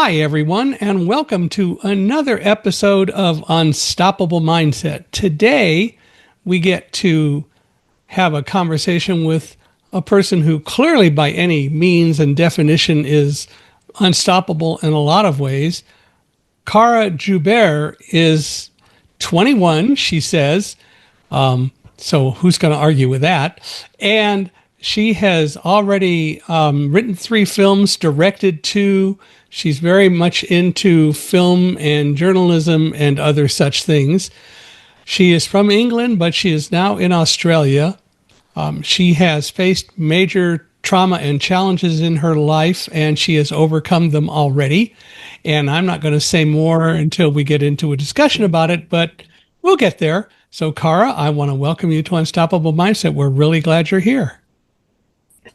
Hi, everyone, and welcome to another episode of Unstoppable Mindset. Today, we get to have a conversation with a person who clearly, by any means and definition, is unstoppable in a lot of ways. Kara Joubert is 21, she says. So who's going to argue with that? And she has already written 3 films, directed 2. She's very much into film and journalism and other such things. She is from England, but she is now in Australia. She has faced major trauma and challenges in her life, and she has overcome them already. And I'm not going to say more until we get into a discussion about it, but we'll get there. So, Kara, I want to welcome you to Unstoppable Mindset. We're really glad you're here.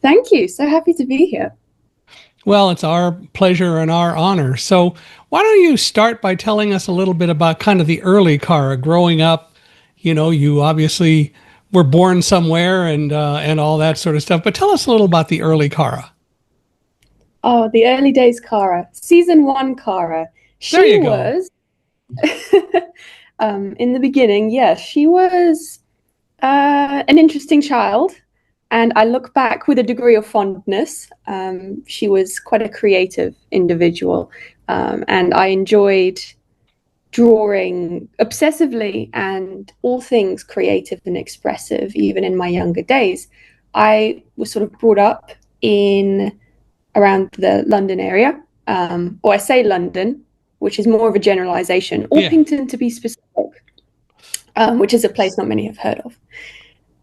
Thank you. So happy to be here. Well, it's our pleasure and our honor. So, why don't you start by telling us a little bit about kind of the early Kara growing up? You know, you obviously were born somewhere and all that sort of stuff. But tell us a little about the early Kara. Oh, the early days Kara. Season 1 Kara. There you go. Was in the beginning, yes, she was an interesting child. And I look back with a degree of fondness. She was quite a creative individual. And I enjoyed drawing obsessively and all things creative and expressive, even in my younger days. I was sort of brought up in around the London area, or I say London, which is more of a generalization, Orpington to be specific, which is a place not many have heard of.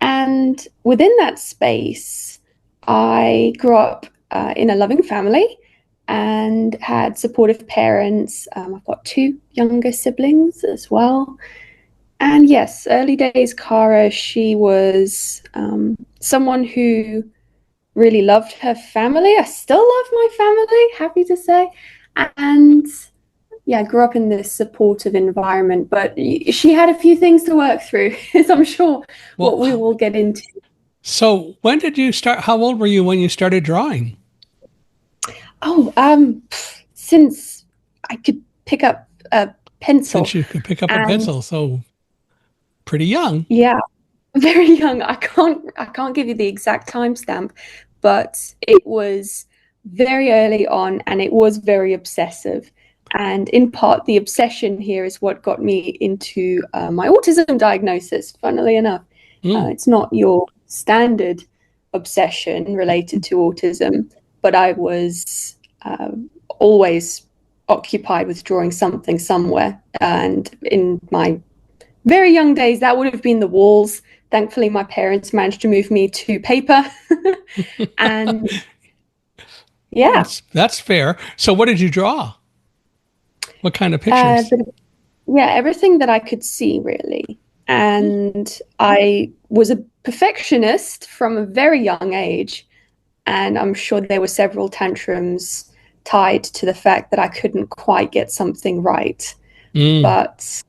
And within that space, I grew up in a loving family and had supportive parents. I've got 2 younger siblings as well. And yes, early days Kara, she was someone who really loved her family. I still love my family, happy to say. And yeah, I grew up in this supportive environment, but she had a few things to work through, as I'm sure what we will get into. So when did you start? How old were you when you started drawing? Oh, since I could pick up a pencil. Since you could pick up a pencil, so pretty young. Yeah, very young. I can't give you the exact timestamp, but it was very early on and it was very obsessive. And in part, the obsession here is what got me into my autism diagnosis, funnily enough. It's not your standard obsession related to autism, but I was always occupied with drawing something somewhere. And in my very young days, that would have been the walls. Thankfully, my parents managed to move me to paper. And yeah. That's fair. So what did you draw? What kind of pictures? Everything that I could see, really. And I was a perfectionist from a very young age. And I'm sure there were several tantrums tied to the fact that I couldn't quite get something right. But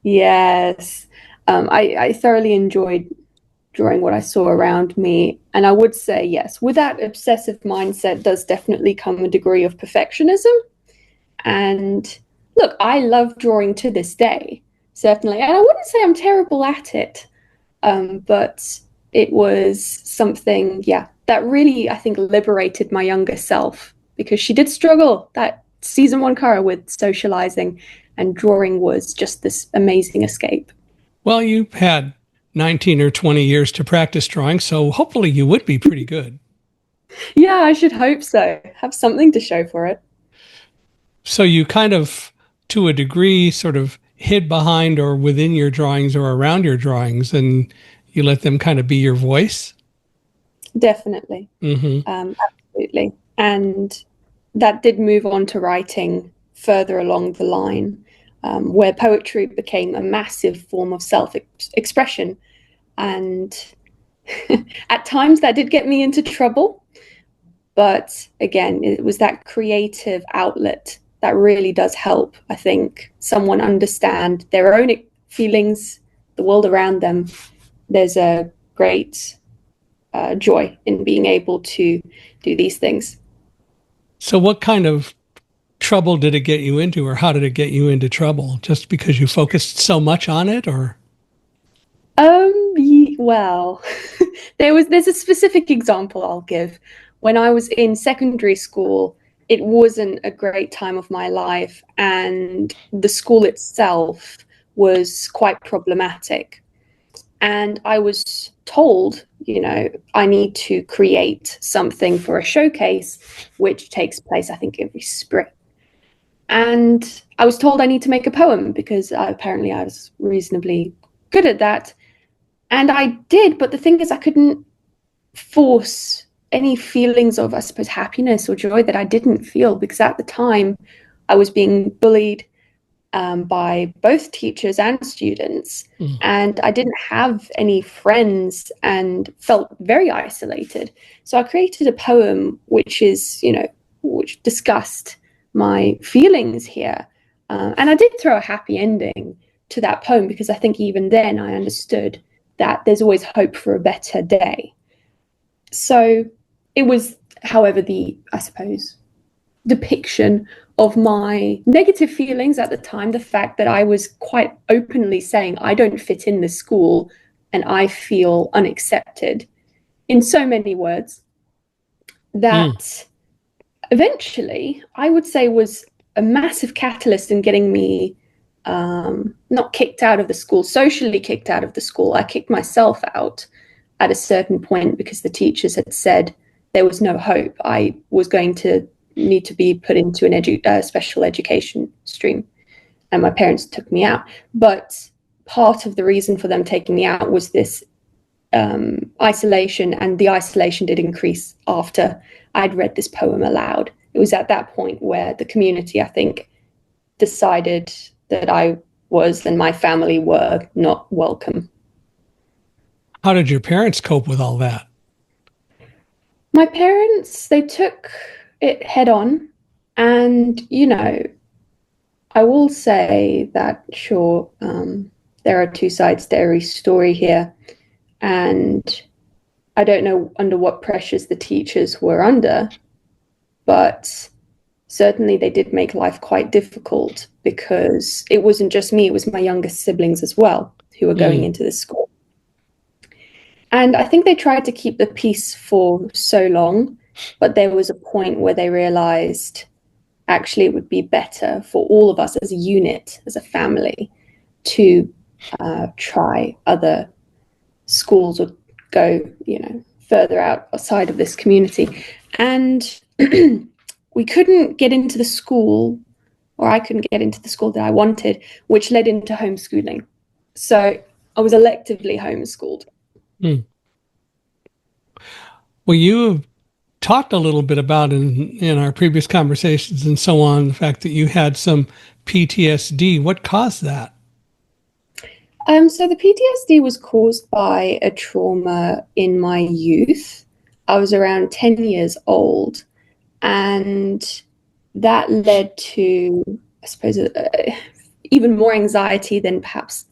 yes, I thoroughly enjoyed drawing what I saw around me. And I would say, yes, with that obsessive mindset does definitely come a degree of perfectionism. And look, I love drawing to this day, certainly. And I wouldn't say I'm terrible at it, but it was something, that really, I think, liberated my younger self, because she did struggle, that season 1 Kara, with socializing, and drawing was just this amazing escape. Well, you've had 19 or 20 years to practice drawing, so hopefully you would be pretty good. Yeah, I should hope so. Have something to show for it. So you kind of, to a degree, sort of hid behind or within your drawings or around your drawings, and you let them kind of be your voice? Definitely. Absolutely. And that did move on to writing further along the line, where poetry became a massive form of self-expression. And at times that did get me into trouble. But again, it was that creative outlet that really does help, I think, someone understand their own feelings, the world around them. There's a great joy in being able to do these things. So what kind of trouble did it get you into, or how did it get you into trouble? Just because you focused so much on it, or? Well, there's a specific example I'll give. When I was in secondary school, it wasn't a great time of my life, and the school itself was quite problematic. And I was told, I need to create something for a showcase, which takes place, I think, every spring. And I was told I need to make a poem because apparently I was reasonably good at that. And I did, but the thing is, I couldn't force any feelings of, I suppose, happiness or joy that I didn't feel, because at the time I was being bullied by both teachers and students. Mm. And I didn't have any friends and felt very isolated. So I created a poem which discussed my feelings here. And I did throw a happy ending to that poem, because I think even then I understood that there's always hope for a better day. So it was, however, I suppose, depiction of my negative feelings at the time, the fact that I was quite openly saying, I don't fit in this school and I feel unaccepted, in so many words, Mm. that eventually I would say was a massive catalyst in getting me not kicked out of the school, socially kicked out of the school. I kicked myself out at a certain point because the teachers had said there was no hope. I was going to need to be put into an special education stream, and my parents took me out. But part of the reason for them taking me out was this isolation, and the isolation did increase after I'd read this poem aloud. It was at that point where the community, I think, decided that I was and my family were not welcome. How did your parents cope with all that? My parents, they took it head on. And, I will say that, sure, there are two sides to every story here. And I don't know under what pressures the teachers were under, but certainly they did make life quite difficult, because it wasn't just me, it was my youngest siblings as well who were going Mm. into the school. And I think they tried to keep the peace for so long, but there was a point where they realized actually it would be better for all of us as a unit, as a family, to try other schools or go, further outside of this community. And we couldn't get into the school, or I couldn't get into the school that I wanted, which led into homeschooling. So I was electively homeschooled. Mm. Well, you talked a little bit about in our previous conversations and so on, the fact that you had some PTSD. What caused that? So the PTSD was caused by a trauma in my youth. I was around 10 years old, and that led to, I suppose, even more anxiety than perhaps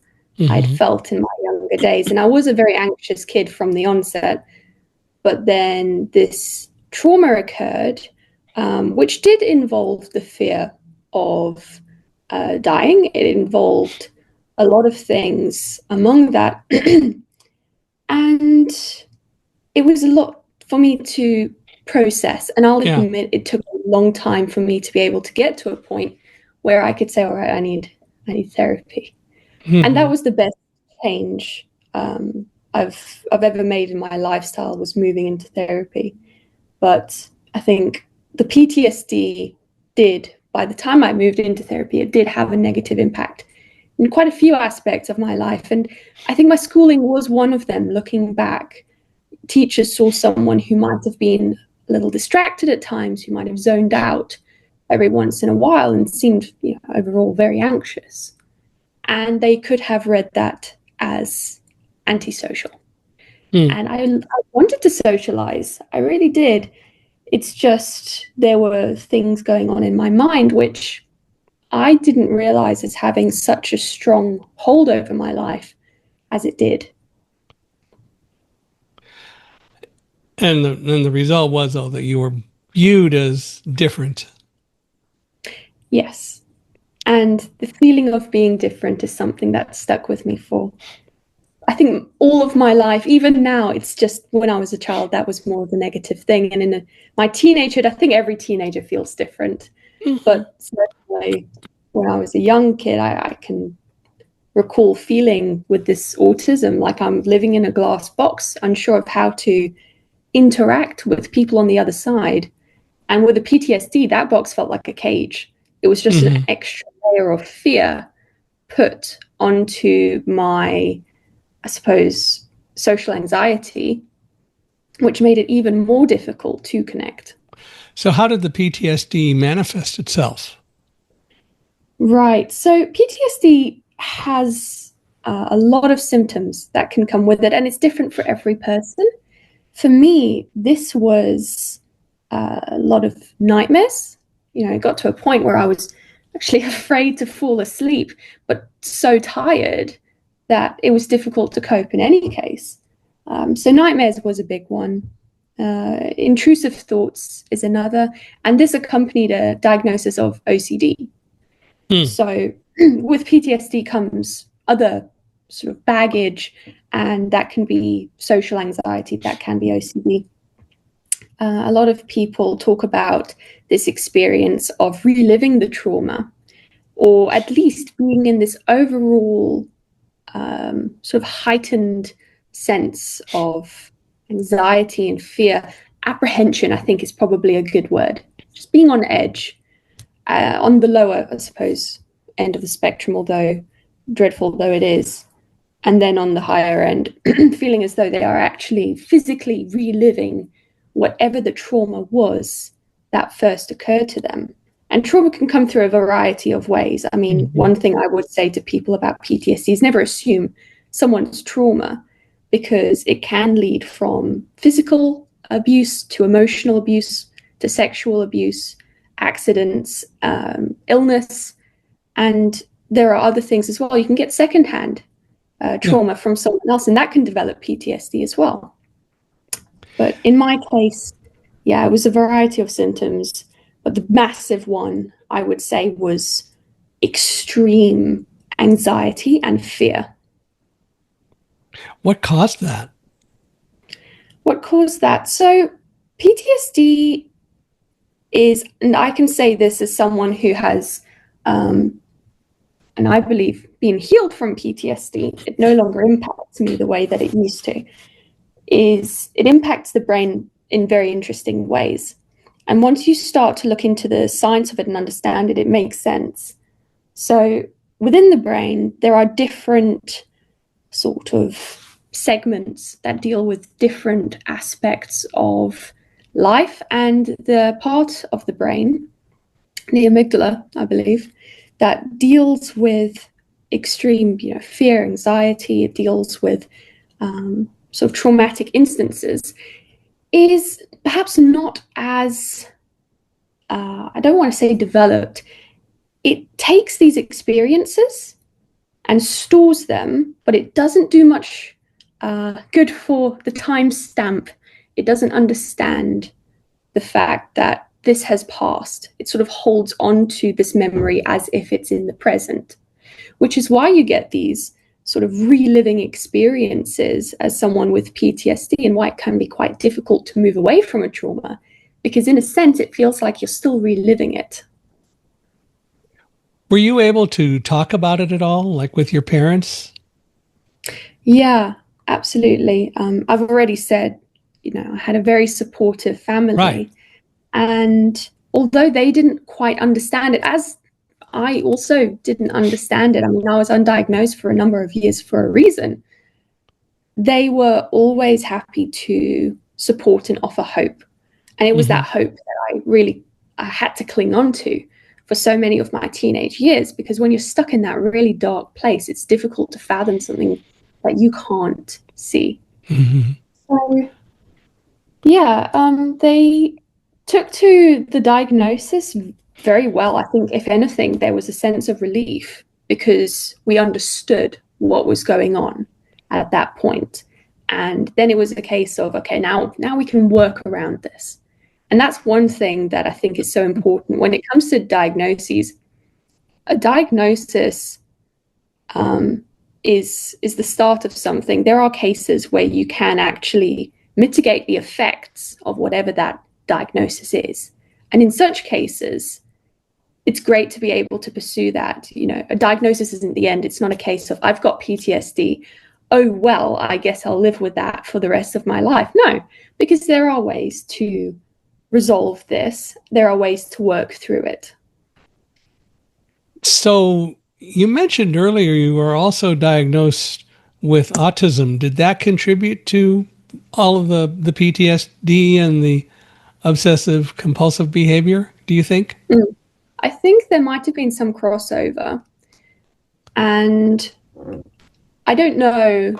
I'd Mm-hmm. felt in my younger days. And I was a very anxious kid from the onset. But then this trauma occurred, which did involve the fear of dying. It involved a lot of things among that. And it was a lot for me to process. And I'll Yeah. admit it took a long time for me to be able to get to a point where I could say, all right, I need therapy. And that Mm-hmm. was the best change I've ever made in my lifestyle, was moving into therapy. But I think the PTSD did, by the time I moved into therapy, it did have a negative impact in quite a few aspects of my life. And I think my schooling was one of them. Looking back, teachers saw someone who might have been a little distracted at times, who might have zoned out every once in a while and seemed, overall very anxious. And they could have read that as antisocial. Mm. And I wanted to socialize. I really did. It's just there were things going on in my mind which I didn't realize as having such a strong hold over my life as it did. And the result was, though, that you were viewed as different. Yes. And the feeling of being different is something that stuck with me for, I think, all of my life. Even now, it's just when I was a child, that was more of a negative thing. And in my teenagehood, I think every teenager feels different. Mm-hmm. But certainly when I was a young kid, I can recall feeling with this autism like I'm living in a glass box, unsure of how to interact with people on the other side. And with the PTSD, that box felt like a cage. It was just an extra layer of fear put onto my, I suppose, social anxiety, which made it even more difficult to connect. So how did the PTSD manifest itself? Right. So PTSD has a lot of symptoms that can come with it, and it's different for every person. For me, this was a lot of nightmares. It got to a point where I was actually afraid to fall asleep, but so tired that it was difficult to cope in any case. So nightmares was a big one. Intrusive thoughts is another, and this accompanied a diagnosis of OCD. So with PTSD comes other sort of baggage, and that can be social anxiety, that can be OCD. A lot of people talk about this experience of reliving the trauma, or at least being in this overall sort of heightened sense of anxiety and fear. Apprehension, I think, is probably a good word. Just being on edge, on the lower, I suppose, end of the spectrum, although dreadful though it is. And then on the higher end, feeling as though they are actually physically reliving whatever the trauma was that first occurred to them. And trauma can come through a variety of ways. I mean, one thing I would say to people about PTSD is never assume someone's trauma, because it can lead from physical abuse to emotional abuse to sexual abuse, accidents, illness, and there are other things as well. You can get secondhand trauma from someone else, and that can develop PTSD as well. But in my case, it was a variety of symptoms, but the massive one, I would say, was extreme anxiety and fear. What caused that? What caused that? So PTSD is, and I can say this as someone who has, and I believe, been healed from PTSD, it no longer impacts me the way that it used to, is it impacts the brain in very interesting ways. And once you start to look into the science of it and understand it, it makes sense. So within the brain, there are different sort of segments that deal with different aspects of life, and the part of the brain, the amygdala, I believe, that deals with extreme, fear, anxiety, it deals with sort of traumatic instances, is perhaps not as, I don't want to say developed. It takes these experiences and stores them, but it doesn't do much good for the timestamp. It doesn't understand the fact that this has passed. It sort of holds on to this memory as if it's in the present, which is why you get these sort of reliving experiences as someone with PTSD, and why it can be quite difficult to move away from a trauma, because in a sense, it feels like you're still reliving it. Were you able to talk about it at all, like with your parents? Yeah, absolutely. I've already said, I had a very supportive family. Right. And although they didn't quite understand it, as I also didn't understand it, I mean, I was undiagnosed for a number of years for a reason, they were always happy to support and offer hope. And it was that hope that I had to cling on to for so many of my teenage years, because when you're stuck in that really dark place, it's difficult to fathom something that you can't see. So, they took to the diagnosis very well. I think, if anything, there was a sense of relief because we understood what was going on at that point. And then it was a case of, okay, now we can work around this. And that's one thing that I think is so important when it comes to diagnoses. a diagnosis is the start of something. There are cases where you can actually mitigate the effects of whatever that diagnosis is. And in such cases, it's great to be able to pursue that. You know, a diagnosis isn't the end. It's not a case of, I've got PTSD. Oh, well, I guess I'll live with that for the rest of my life. No, because there are ways to resolve this. There are ways to work through it. So you mentioned earlier you were also diagnosed with autism. Did that contribute to all of the PTSD and the obsessive compulsive behavior, do you think? I think there might have been some crossover. And I don't know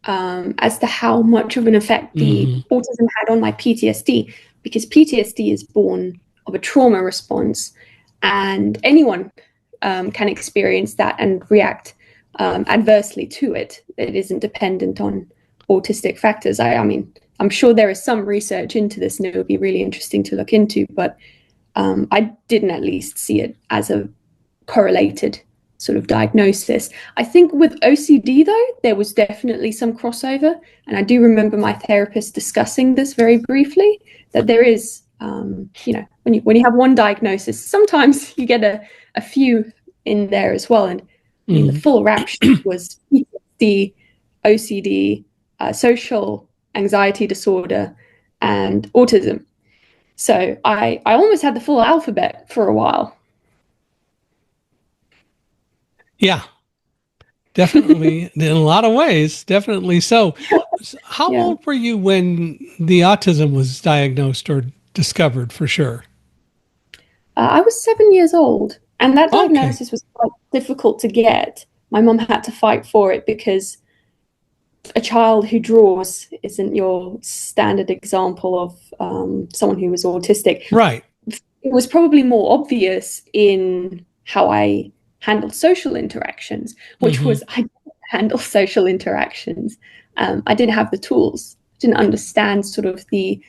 as to how much of an effect the autism had on my PTSD, because PTSD is born of a trauma response, and anyone can experience that and react adversely to it. It isn't dependent on autistic factors. I mean, I'm sure there is some research into this, and it would be really interesting to look into, but I didn't at least see it as a correlated sort of diagnosis. I think with OCD, though, there was definitely some crossover. And I do remember my therapist discussing this very briefly, that there is, you know, when you have one diagnosis, sometimes you get a few in there as well. And I mean, the full rap sheet was PTSD, OCD, social anxiety disorder, and autism. So I almost had the full alphabet for a while. Yeah, definitely. In a lot of ways, definitely so. How Yeah. old were you when the autism was diagnosed or discovered for sure? I was 7 years old, and that Okay. diagnosis was quite difficult to get. My mum had to fight for it because a child who draws isn't your standard example of someone who was autistic. Right. It was probably more obvious in how I handled social interactions, which was I didn't handle social interactions. I didn't have the tools, didn't understand sort of the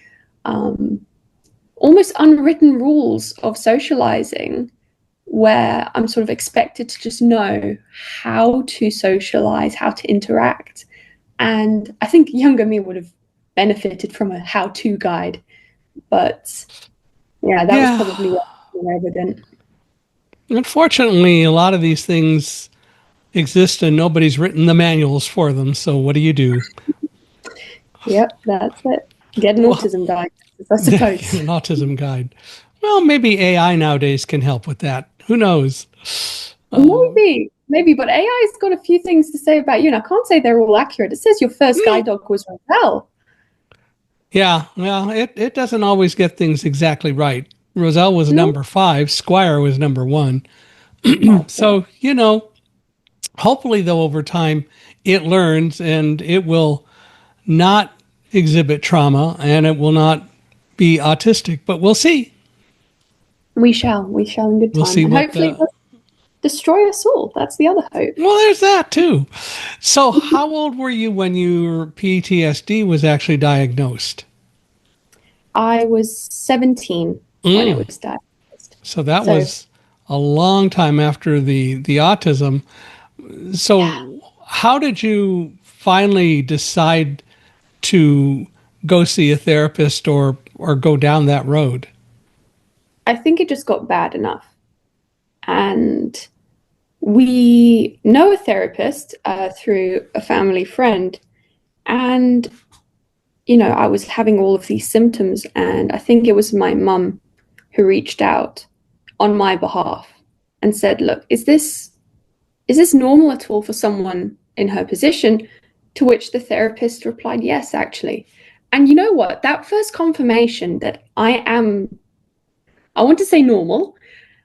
almost unwritten rules of socializing, where I'm sort of expected to just know how to socialize, how to interact. And I think younger me would have benefited from a how-to guide, but yeah, that was Yeah. probably more evident. Unfortunately, a lot of these things exist and nobody's written the manuals for them. So what do you do? Yep, that's it. Get an Well, autism diagnosis, I get suppose. an autism guide. Well, maybe AI nowadays can help with that. Who knows? Maybe, but AI's got a few things to say about you, and I can't say they're all accurate. It says your first guide No. dog was Roselle. Yeah, well, it doesn't always get things exactly right. Roselle was No, number 5, Squire was number 1. that's it. So, hopefully, though, over time, it learns and it will not exhibit trauma and it will not be autistic, but we'll see. We shall in good We'll time, see and what hopefully it doesn't destroy us all. That's the other hope. well, there's that too. So, how old were you when your PTSD was actually diagnosed? I was 17 when it was diagnosed. So that So was a long time after the autism. yeah, So, how did you finally decide to go see a therapist or go down that road? I think it just got bad enough. And we know a therapist through a family friend. And, you know, I was having all of these symptoms. And I think it was my mum who reached out on my behalf and said, look, is this normal at all for someone in her position? To which the therapist replied, yes, actually. And you know what? That first confirmation that I want to say normal.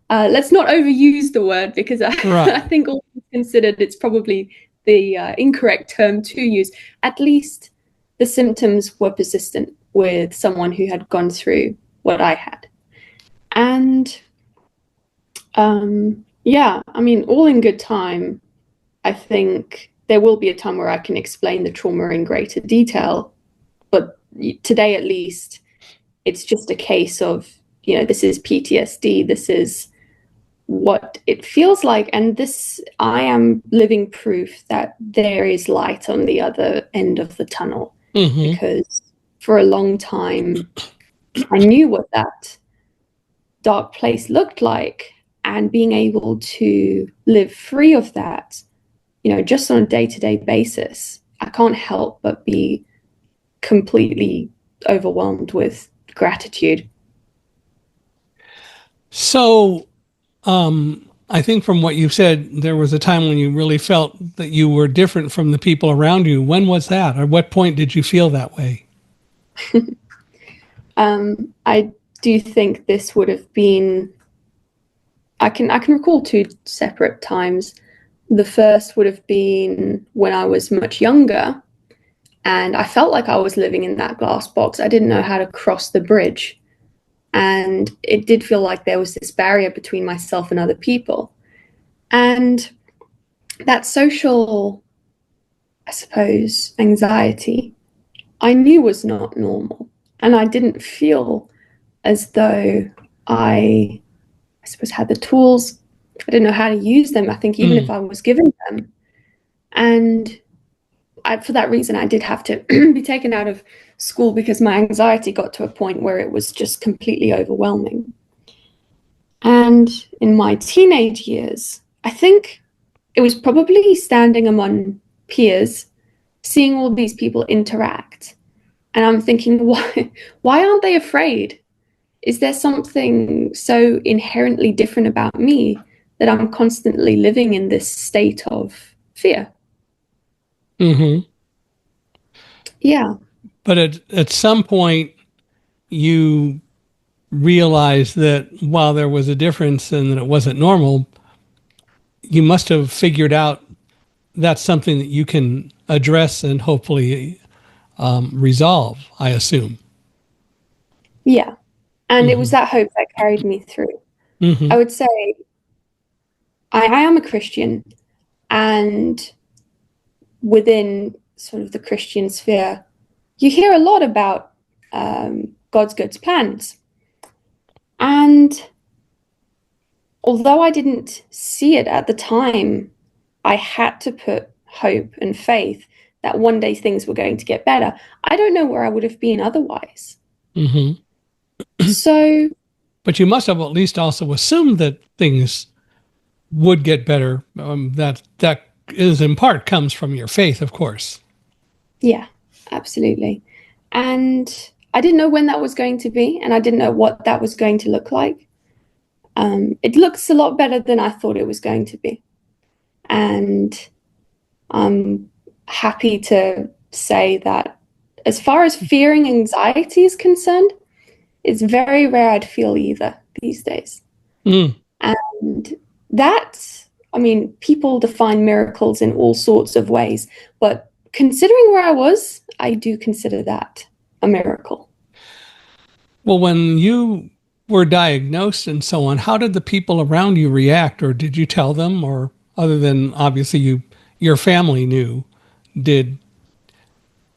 Let's not overuse the word because I Right. think all things considered, it's probably the incorrect term to use. At least the symptoms were persistent with someone who had gone through what I had. And yeah, I mean, all in good time. I think there will be a time where I can explain the trauma in greater detail. But today, at least, it's just a case of, you know, this is PTSD. This is what it feels like. And this, I am living proof that there is light on the other end of the tunnel, because for a long time, I knew what that dark place looked like, and being able to live free of that, just on a day-to-day basis, I can't help but be completely overwhelmed with gratitude. So, I think from what you've said, there was a time when you really felt that you were different from the people around you. When was that? Or what point did you feel that way? I do think this would have been, I can recall two separate times. The first would have been when I was much younger, and I felt like I was living in that glass box. I didn't know how to cross the bridge, and it did feel like there was this barrier between myself and other people. And that social, I suppose, anxiety, I knew was not normal. And I didn't feel as though I suppose, had the tools. I didn't know how to use them, I think, even if I was given them. And for that reason, I did have to be taken out of school, because my anxiety got to a point where it was just completely overwhelming. And in my teenage years, I think it was probably standing among peers, seeing all these people interact. And I'm thinking, why aren't they afraid? Is there something so inherently different about me that I'm constantly living in this state of fear? Yeah. But at some point, you realized that while there was a difference and that it wasn't normal, you must have figured out that's something that you can address and hopefully resolve, I assume. Yeah. And it was that hope that carried me through. I would say I am a Christian, and within sort of the Christian sphere, you hear a lot about God's good plans. And although I didn't see it at the time, I had to put hope and faith that one day things were going to get better. I don't know where I would have been otherwise. So, But you must have at least also assumed that things would get better. That is in part comes from your faith, of course. yeah, absolutely. And I didn't know when that was going to be, and I didn't know what that was going to look like. It looks a lot better than I thought it was going to be. And I'm happy to say that as far as fearing anxiety is concerned, it's very rare I'd feel either these days. And that, I mean, people define miracles in all sorts of ways, but considering where I was, I do consider that a miracle. Well, when you were diagnosed and so on, how did the people around you react, or did you tell them, or other than obviously your family knew, did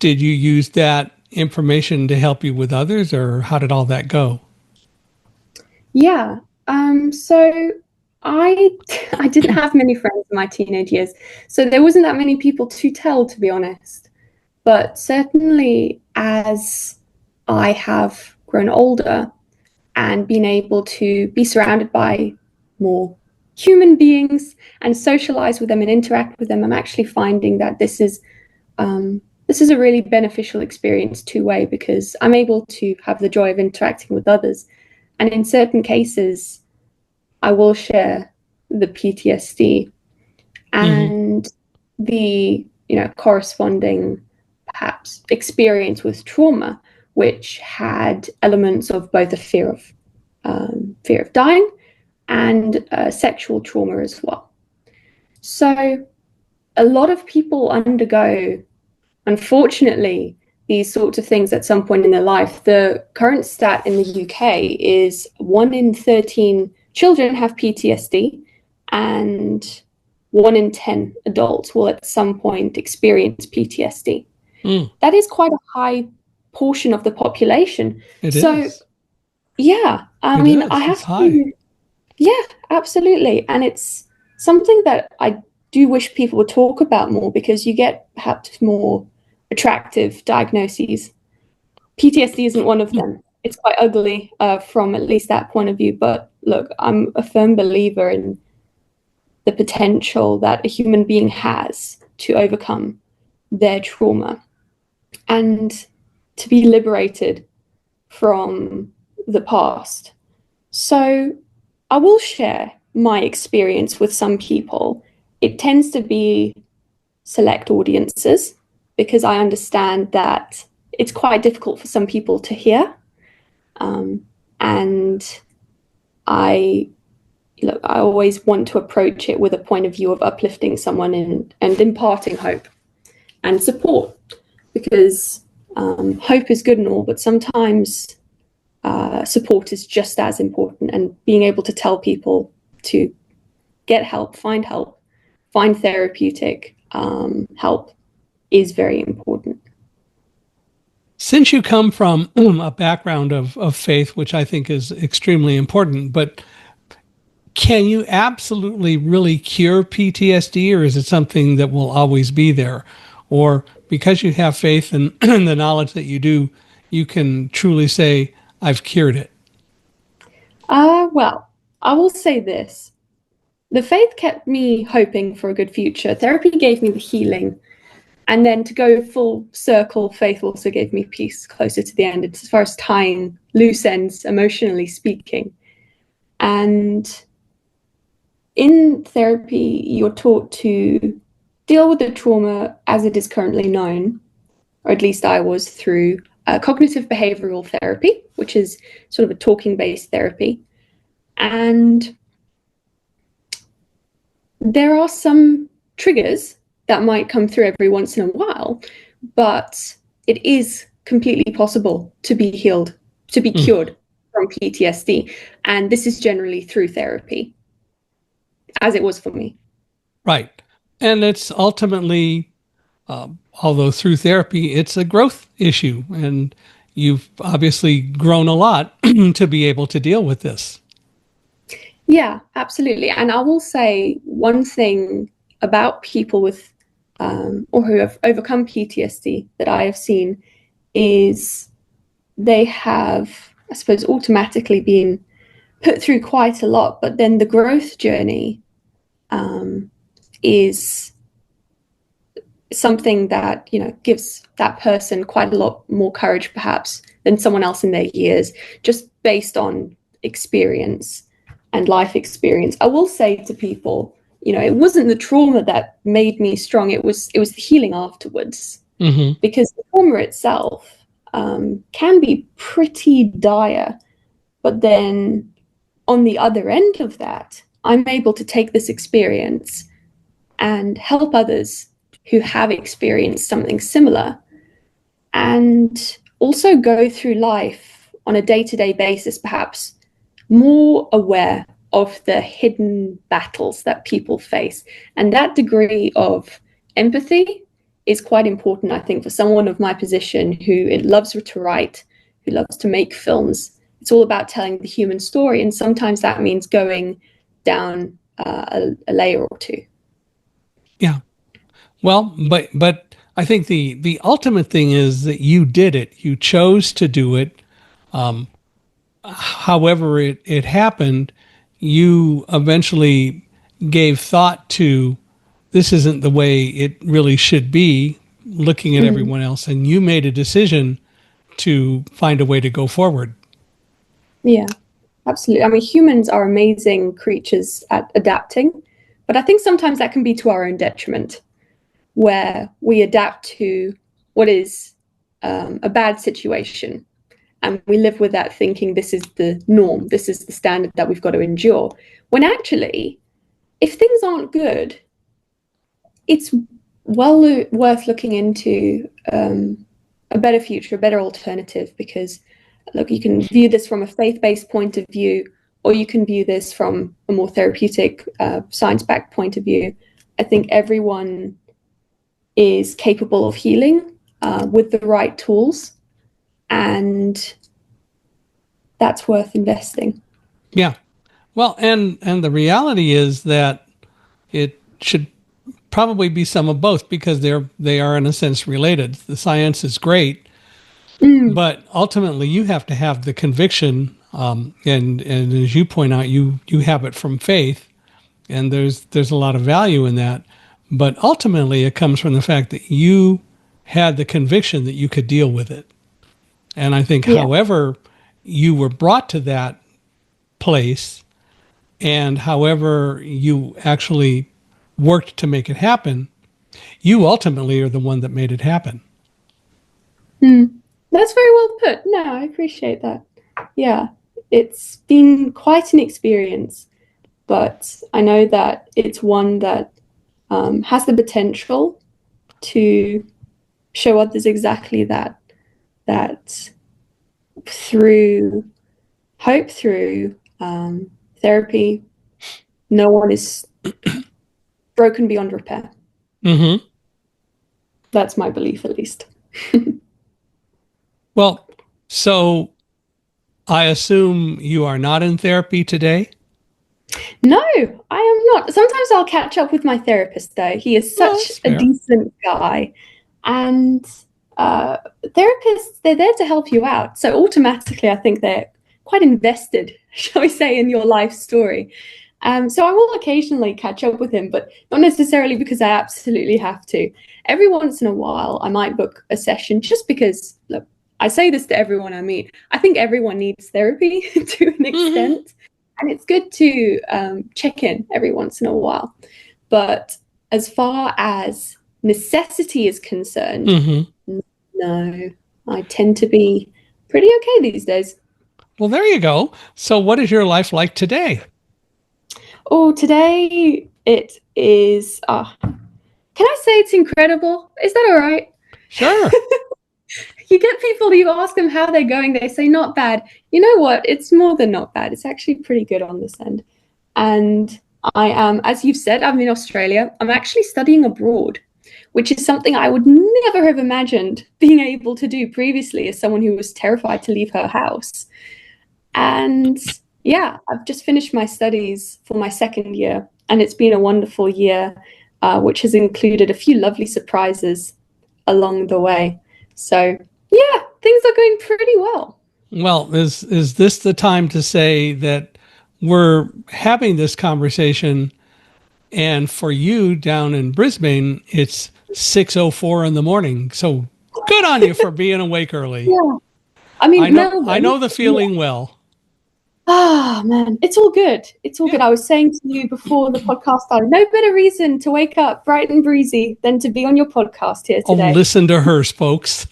you use that information to help you with others, or how did all that go? Yeah. So I I didn't have many friends in my teenage years, so there wasn't that many people to tell, to be honest. But certainly as I have grown older and been able to be surrounded by more human beings and socialize with them and interact with them, I'm actually finding that this is a really beneficial experience two-way, because I'm able to have the joy of interacting with others. And in certain cases, I will share the PTSD and the corresponding perhaps experience with trauma, which had elements of both a fear of dying and sexual trauma as well. So a lot of people undergo, unfortunately, these sorts of things at some point in their life. The current stat in the UK is 1 in 13 children have PTSD, and 1 in 10 adults will at some point experience PTSD. That is quite a high portion of the population. It So, is. yeah, I It mean, is. I It's have high. to, Yeah, absolutely. And it's something that I do wish people would talk about more, because you get perhaps more attractive diagnoses. PTSD isn't one of them. It's quite ugly from at least that point of view. But look, I'm a firm believer in the potential that a human being has to overcome their trauma and to be liberated from the past. So I will share my experience with some people. It tends to be select audiences, because I understand that it's quite difficult for some people to hear. And I I always want to approach it with a point of view of uplifting someone and imparting hope and support, because hope is good and all, but sometimes support is just as important. And being able to tell people to get help, find therapeutic help is very important. Since you come from a background of faith, which I think is extremely important, but can you absolutely really cure PTSD, or is it something that will always be there? Or because you have faith and the knowledge that you do, you can truly say, I've cured it? Well, I will say this. The faith kept me hoping for a good future. Therapy gave me the healing. And then to go full circle, faith also gave me peace closer to the end, as far as tying loose ends, emotionally speaking. And in therapy, you're taught to deal with the trauma as it is currently known, or at least I was, through cognitive behavioral therapy, which is sort of a talking-based therapy. And there are some triggers that might come through every once in a while, but it is completely possible to be healed, to be cured from PTSD. And this is generally through therapy, as it was for me. Right. And it's ultimately, although through therapy, it's a growth issue. And you've obviously grown a lot to be able to deal with this. Yeah, absolutely. And I will say one thing about people with or who have overcome PTSD that I have seen is they have, I suppose, automatically been put through quite a lot, but then the growth journey is something that gives that person quite a lot more courage, perhaps, than someone else in their years, just based on experience and life experience. I will say to people, it wasn't the trauma that made me strong. It was the healing afterwards, because the trauma itself can be pretty dire, but then on the other end of that, I'm able to take this experience and help others who have experienced something similar, and also go through life on a day-to-day basis, perhaps more aware of the hidden battles that people face. And that degree of empathy is quite important, I think, for someone of my position who loves to write, who loves to make films. It's all about telling the human story, and sometimes that means going down a layer or two. Yeah. Well, but I think the ultimate thing is that you did it. You chose to do it. However it happened, you eventually gave thought to, this isn't the way it really should be, looking at everyone else, and you made a decision to find a way to go forward. Yeah, absolutely. I mean, humans are amazing creatures at adapting, but I think sometimes that can be to our own detriment, where we adapt to what is a bad situation, and we live with that thinking this is the norm, this is the standard that we've got to endure. When actually, if things aren't good, it's well worth looking into a better future, a better alternative, because look, you can view this from a faith-based point of view, or you can view this from a more therapeutic, science-backed point of view. I think everyone is capable of healing with the right tools, and that's worth investing. Yeah. Well, and the reality is that it should probably be some of both because they are in a sense related. The science is great, Mm, but ultimately you have to have the conviction, and as you point out, you have it from faith, and there's a lot of value in that. But ultimately, it comes from the fact that you had the conviction that you could deal with it. And I think, yeah. however, you were brought to that place, and however you actually worked to make it happen, you ultimately are the one that made it happen. Mm. That's very well put. No, I appreciate that. Yeah, it's been quite an experience, but I know that it's one that has the potential to show others exactly that, that through hope, through therapy, no one is broken beyond repair. Mm-hmm. That's my belief, at least. Well, so I assume you are not in therapy today. No, I am not. Sometimes I'll catch up with my therapist, though. He is Well, such that's a fair. decent guy. And therapists, they're there to help you out. So automatically, I think they're quite invested, shall we say, in your life story. So I will occasionally catch up with him, but not necessarily because I absolutely have to. Every once in a while, I might book a session just because, look, I say this to everyone I meet. I think everyone needs therapy to an Mm-hmm. extent, and it's good to check in every once in a while. But as far as necessity is concerned, Mm-hmm. no, I tend to be pretty okay these days. Well, there you go. So, what is your life like today? Oh, today it is. Can I say it's incredible? Is that all right? Sure. You get people, you ask them how they're going, they say not bad. You know what? It's more than not bad. It's actually pretty good on this end. And I am, as you've said, I'm in Australia. I'm actually studying abroad, which is something I would never have imagined being able to do previously as someone who was terrified to leave her house. And yeah, I've just finished my studies for my second year, and it's been a wonderful year, which has included a few lovely surprises along the way. So yeah, things are going pretty well. Well, is this the time to say that we're having this conversation, and for you down in Brisbane, it's 6:04 in the morning. So good on you for being awake early. Yeah, I I mean know I Melbourne. know the Yeah. feeling well. Ah, man, it's all good. It's all Yeah. good. I was saying to you before the podcast started, no better reason to wake up bright and breezy than to be on your podcast here Oh, today. listen to her, folks.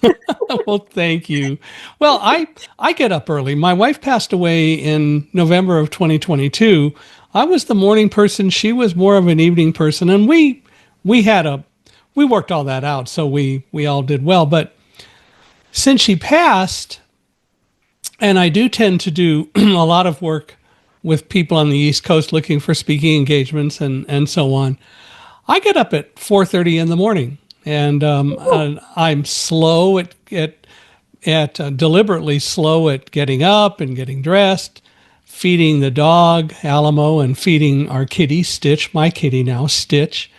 Well, thank you. Well, I get up early. My wife passed away in November of 2022. I was the morning person. She was more of an evening person, and we had a we worked all that out, so we all did well. But since she passed, and I do tend to do a lot of work with people on the East Coast looking for speaking engagements and so on. I get up at 4:30 in the morning, and I'm slow at deliberately slow at getting up and getting dressed, feeding the dog Alamo, and feeding our kitty Stitch, my kitty now Stitch,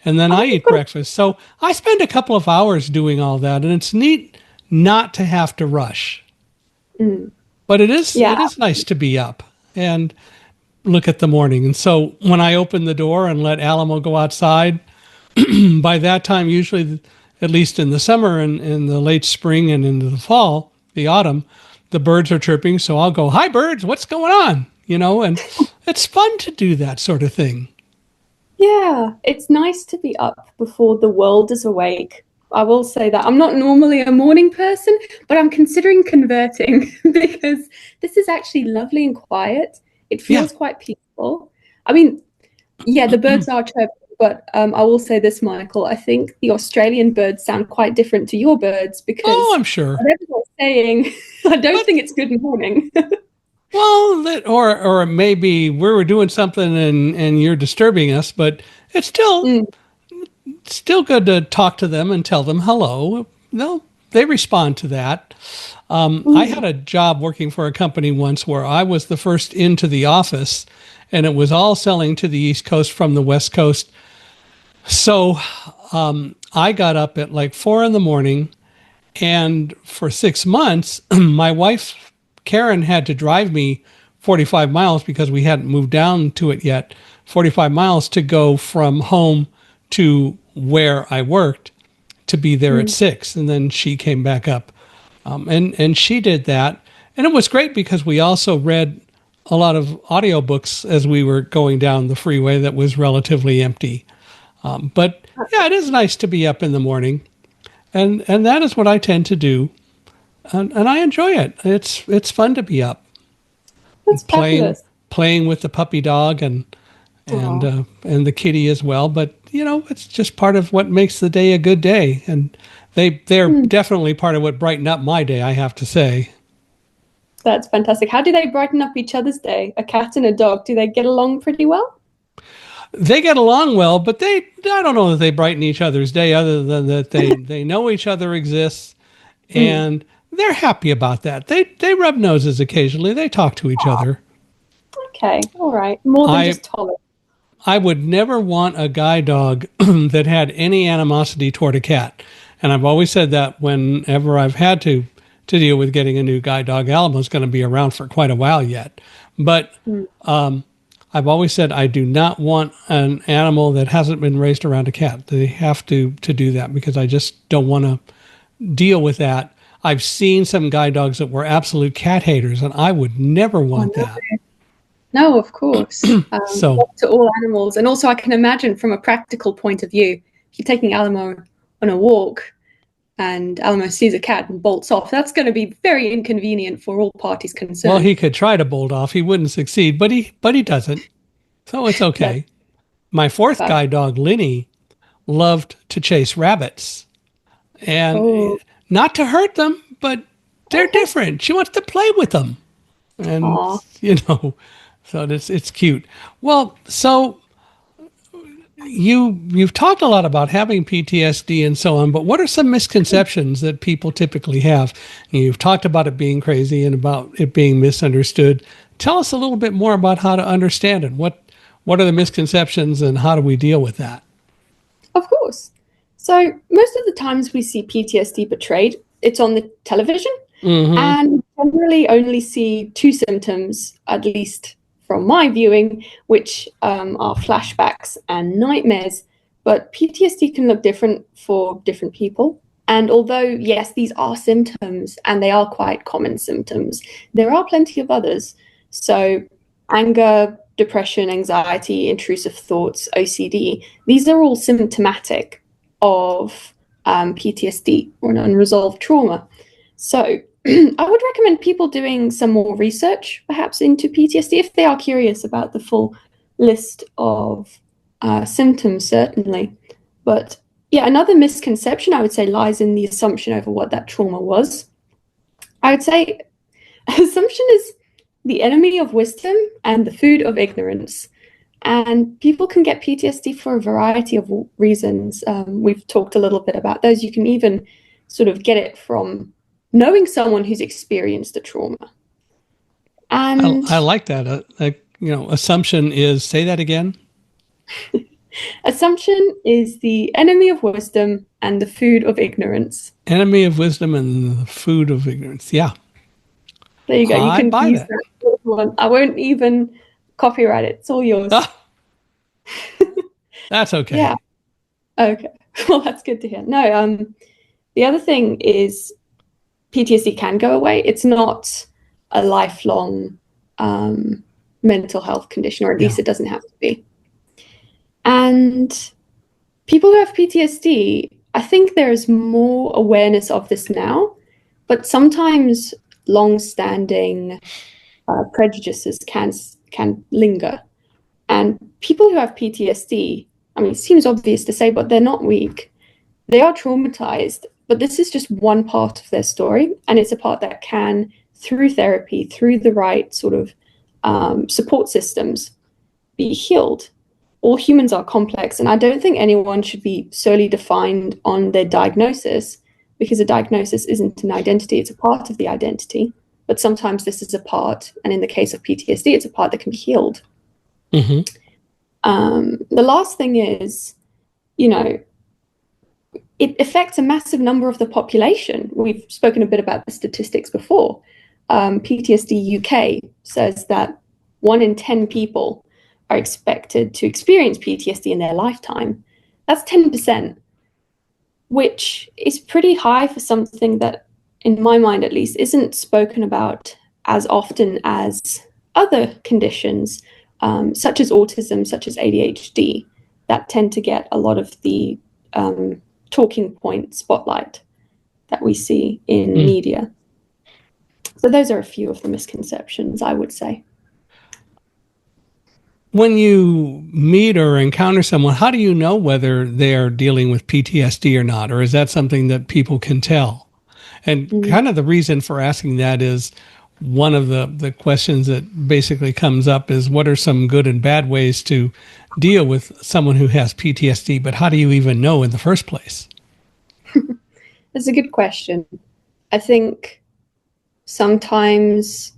and then I eat Oh, breakfast. So I spend a couple of hours doing all that, and it's neat not to have to rush. mm, But it is yeah. it is nice to be up and look at the morning. And so when I open the door and let Alamo go outside, by that time, usually, at least in the summer and in the late spring and into the fall, the autumn, the birds are chirping. So I'll go, "Hi, birds, what's going on?" And it's fun to do that sort of thing. Yeah, it's nice to be up before the world is awake. I will say that. I'm not normally a morning person, but I'm considering converting because this is actually lovely and quiet. It Yeah. feels quite peaceful. I mean, yeah, the birds are chirping, but I will say this, Michael. I think the Australian birds sound quite different to your birds Oh, because I'm sure. whatever they're saying, I don't But think it's good morning. well, or it may be we were doing something and you're disturbing us, but it's still Mm, still good to talk to them and tell them hello. They'll they respond to that. I had a job working for a company once where I was the first into the office, and it was all selling to the East Coast from the West Coast. So I got up at like 4 a.m, and for 6 months, my wife, Karen, had to drive me 45 miles because we hadn't moved down to it yet, 45 miles to go from home to where I worked to be there at 6. And then she came back up. And she did that. And it was great because we also read a lot of audiobooks as we were going down the freeway that was relatively empty. But yeah, it is nice to be up in the morning. And that is what I tend to do. And I enjoy it. It's fun to be up. That's playing fabulous. playing with the puppy dog and the kitty as well. But it's just part of what makes the day a good day. And they're definitely part of what brighten up my day, I have to say. That's fantastic. How do they brighten up each other's day? A cat and a dog, do they get along pretty well? They get along well, but I don't know that they brighten each other's day other than that they know each other exists, and they're happy about that. They rub noses occasionally. They talk to each other. Okay, all right. More than just tolerant. I would never want a guide dog that had any animosity toward a cat. And I've always said that whenever I've had to deal with getting a new guide dog. Alamo's going to be around for quite a while yet. But I've always said I do not want an animal that hasn't been raised around a cat. They have to do that because I just don't want to deal with that. I've seen some guide dogs that were absolute cat haters, and I would never want that. No, of course. So to all animals. And also I can imagine from a practical point of view, if you're taking Alamo on a walk and Alamo sees a cat and bolts off, that's going to be very inconvenient for all parties concerned. Well, he could try to bolt off. He wouldn't succeed, but he doesn't. So it's okay. My fourth guide dog, Linny, loved to chase rabbits. And not to hurt them, but they're different. She wants to play with them. And, so it's cute. Well, so you've talked a lot about having PTSD and so on, but what are some misconceptions that people typically have? You've talked about it being crazy and about it being misunderstood. Tell us a little bit more about how to understand it. What are the misconceptions and how do we deal with that? Of course. So most of the times we see PTSD portrayed, it's on the television, and generally only see two symptoms, at least from my viewing, which are flashbacks and nightmares. But PTSD can look different for different people. And although, yes, these are symptoms and they are quite common symptoms, there are plenty of others. So anger, depression, anxiety, intrusive thoughts, OCD, these are all symptomatic of PTSD or an unresolved trauma. So I would recommend people doing some more research, perhaps into PTSD, if they are curious about the full list of symptoms, certainly. But yeah, another misconception I would say lies in the assumption over what that trauma was. I would say assumption is the enemy of wisdom and the food of ignorance. And people can get PTSD for a variety of reasons. We've talked a little bit about those. You can even sort of get it from knowing someone who's experienced a trauma. And I like that. Assumption is, say that again. Assumption is the enemy of wisdom and the food of ignorance. Enemy of wisdom and the food of ignorance. Yeah. There you go. You can buy use that one. I won't even copyright it. It's all yours. That's okay. Yeah. Okay. Well, that's good to hear. No, the other thing is PTSD can go away. It's not a lifelong mental health condition, or at least it doesn't have to be. And people who have PTSD, I think there's more awareness of this now, but sometimes long-standing prejudices can linger. And people who have PTSD, I mean, it seems obvious to say, but they're not weak. They are traumatized, but this is just one part of their story, and it's a part that can, through therapy, through the right sort of support systems, be healed. All humans are complex, and I don't think anyone should be solely defined on their diagnosis, because a diagnosis isn't an identity, it's a part of the identity. But sometimes this is a part, and in the case of PTSD, it's a part that can be healed. Mm-hmm. The last thing is, you know, it affects a massive number of the population. We've spoken a bit about the statistics before. PTSD UK says that 1 in 10 people are expected to experience PTSD in their lifetime. That's 10%, which is pretty high for something that, in my mind at least, isn't spoken about as often as other conditions, such as autism, such as ADHD, that tend to get a lot of the talking point spotlight that we see in media. So those are a few of the misconceptions, I would say. When you meet or encounter someone, how do you know whether they're dealing with PTSD or not? Or is that something that people can tell? And kind of the reason for asking that is one of the questions that basically comes up is, what are some good and bad ways to deal with someone who has PTSD? But how do you even know in the first place? That's a good question. I think sometimes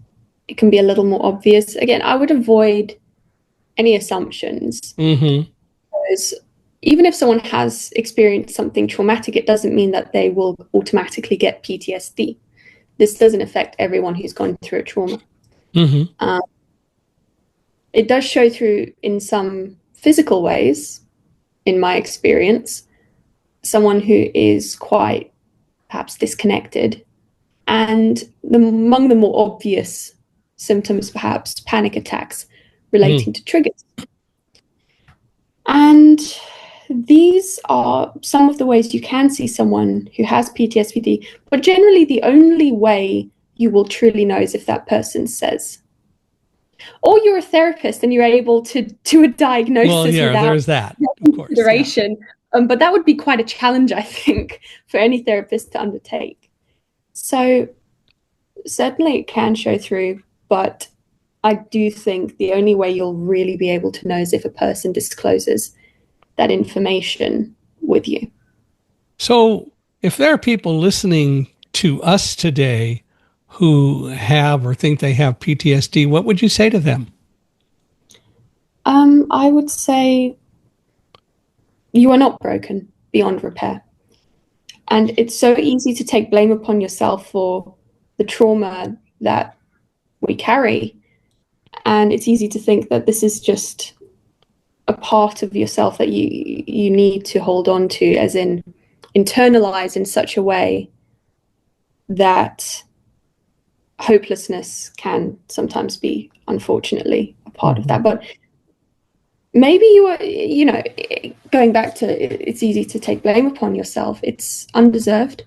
it can be a little more obvious. Again, I would avoid any assumptions. Because even if someone has experienced something traumatic, it doesn't mean that they will automatically get PTSD. This doesn't affect everyone who's gone through a trauma. It does show through in some physical ways, in my experience. Someone who is quite perhaps disconnected, and among the more obvious symptoms, perhaps panic attacks relating to triggers. And these are some of the ways you can see someone who has PTSD, but generally the only way you will truly know is if that person says. Or you're a therapist and you're able to do a diagnosis without there's that, of course, consideration. But that would be quite a challenge, I think, for any therapist to undertake. So certainly it can show through, but I do think the only way you'll really be able to know is if a person discloses that information with you. So if there are people listening to us today who have or think they have PTSD, what would you say to them? I would say you are not broken beyond repair. And it's so easy to take blame upon yourself for the trauma that we carry. And it's easy to think that this is just a part of yourself that you need to hold on to, as in internalize in such a way that hopelessness can sometimes be, unfortunately, a part of that. But maybe you are, going back to it's easy to take blame upon yourself. It's undeserved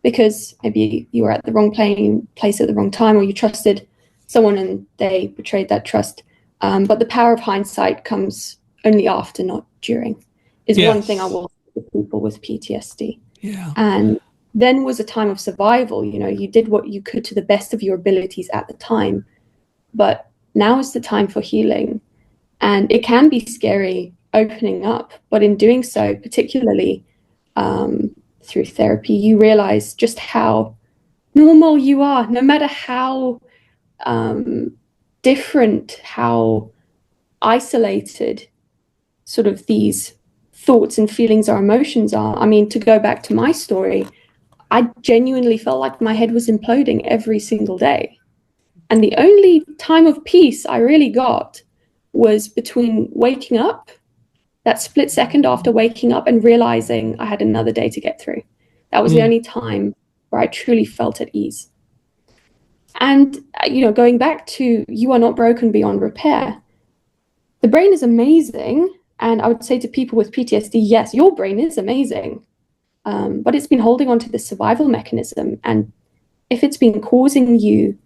because maybe you were at the wrong place at the wrong time, or you trusted someone and they betrayed that trust. But the power of hindsight comes only after, not during, is one thing I will say to people with PTSD. And then was a time of survival. You did what you could to the best of your abilities at the time, but now is the time for healing. And it can be scary opening up, but in doing so, particularly through therapy, you realize just how normal you are, no matter how different, how isolated sort of these thoughts and feelings or emotions are. I mean, to go back to my story, I genuinely felt like my head was imploding every single day. And the only time of peace I really got was between waking up, that split second after waking up, and realizing I had another day to get through. That was the only time where I truly felt at ease. And, going back to you are not broken beyond repair, the brain is amazing. And I would say to people with PTSD, yes, your brain is amazing, but it's been holding on to this survival mechanism. And if it's been causing you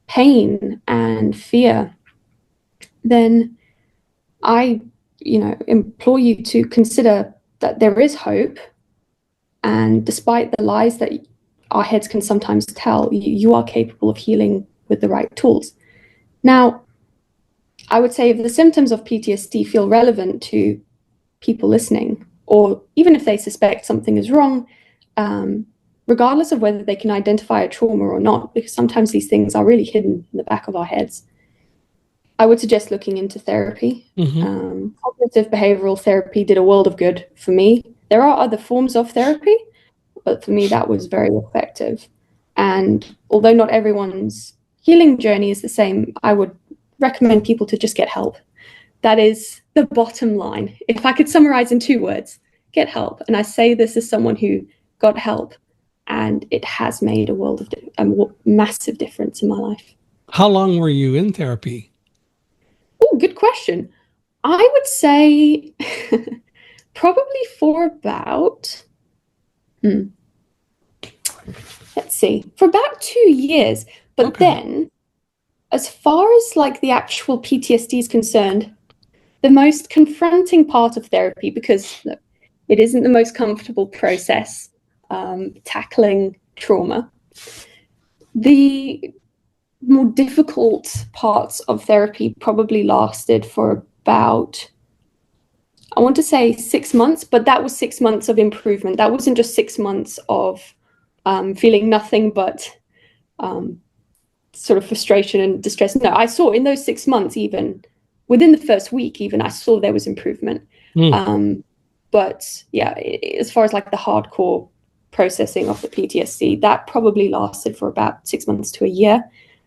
pain and fear, then I, implore you to consider that there is hope. And despite the lies that our heads can sometimes tell, you are capable of healing with the right tools. Now, I would say if the symptoms of PTSD feel relevant to people listening, or even if they suspect something is wrong, regardless of whether they can identify a trauma or not, because sometimes these things are really hidden in the back of our heads, I would suggest looking into therapy. Cognitive behavioral therapy did a world of good for me. There are other forms of therapy, but for me, that was very effective. And although not everyone's healing journey is the same, I would recommend people to just get help. That is the bottom line. If I could summarize in 2 words, get help. And I say this as someone who got help, and it has made a massive difference in my life. How long were you in therapy? Oh, good question. I would say probably for about, let's see, for about 2 years. But Okay. then, as far as like the actual PTSD is concerned, the most confronting part of therapy, because it isn't the most comfortable process, tackling trauma, the more difficult parts of therapy probably lasted for about, I want to say 6 months, but that was 6 months of improvement. That wasn't just 6 months of feeling nothing but sort of frustration and distress. No, I saw in those 6 months, even within the first week, even I saw there was improvement. But yeah, as far as like the hardcore processing of the PTSD, that probably lasted for about 6 months to a year.